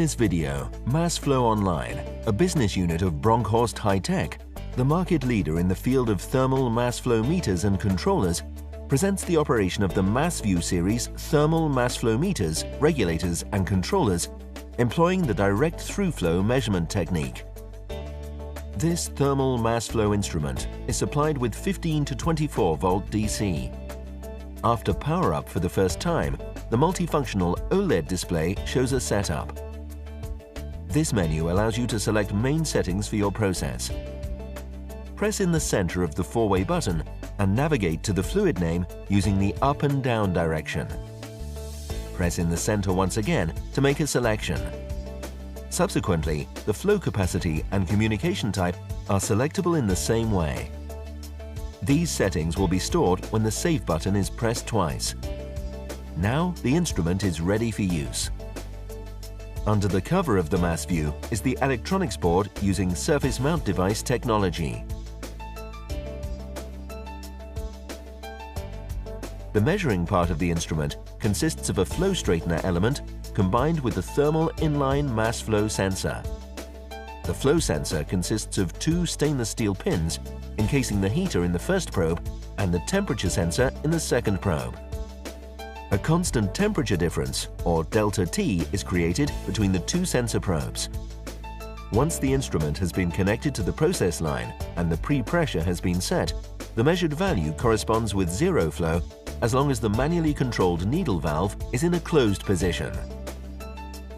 this video, Mass Flow Online, a business unit of Bronkhorst High Tech, the market leader in the field of thermal mass flow meters and controllers, presents the operation of the MassView series thermal mass flow meters, regulators and controllers, employing the direct through-flow measurement technique. This thermal mass flow instrument is supplied with 15 to 24 volt DC. After power-up for the first time, the multifunctional OLED display shows a setup. This menu allows you to select main settings for your process. Press in the center of the four-way button and navigate to the fluid name using the up and down direction. Press in the center once again to make a selection. Subsequently, the flow capacity and communication type are selectable in the same way. These settings will be stored when the Save button is pressed twice. Now the instrument is ready for use. Under the cover of the MassView is the electronics board using surface mount device technology. The measuring part of the instrument consists of a flow straightener element combined with the thermal inline mass flow sensor. The flow sensor consists of two stainless steel pins encasing the heater in the first probe and the temperature sensor in the second probe. A constant temperature difference, or delta T, is created between the two sensor probes. Once the instrument has been connected to the process line and the pre-pressure has been set, the measured value corresponds with zero flow as long as the manually controlled needle valve is in a closed position.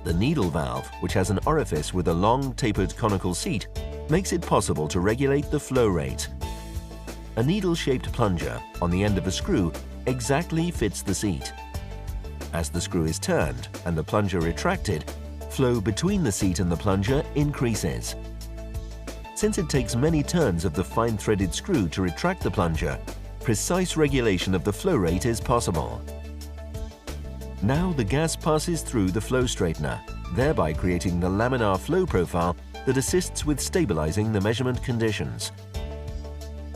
The needle valve, which has an orifice with a long tapered conical seat, makes it possible to regulate the flow rate. A needle-shaped plunger on the end of a screw exactly fits the seat. As the screw is turned and the plunger retracted, flow between the seat and the plunger increases. Since it takes many turns of the fine-threaded screw to retract the plunger, precise regulation of the flow rate is possible. Now the gas passes through the flow straightener, thereby creating the laminar flow profile that assists with stabilizing the measurement conditions.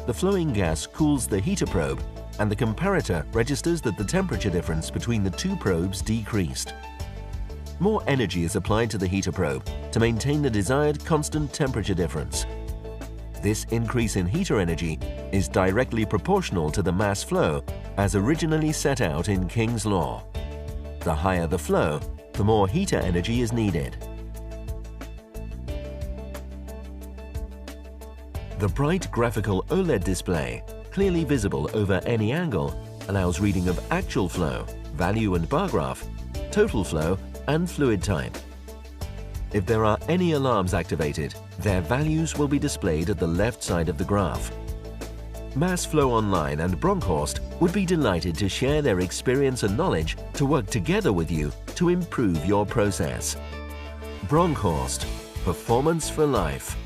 The flowing gas cools the heater probe, and the comparator registers that the temperature difference between the two probes decreased. More energy is applied to the heater probe to maintain the desired constant temperature difference. This increase in heater energy is directly proportional to the mass flow as originally set out in King's Law. The higher the flow, the more heater energy is needed. The bright graphical OLED display, clearly visible over any angle, allows reading of actual flow, value and bar graph, total flow and fluid type. If there are any alarms activated, their values will be displayed at the left side of the graph. Mass Flow Online and Bronkhorst would be delighted to share their experience and knowledge to work together with you to improve your process. Bronkhorst, performance for life.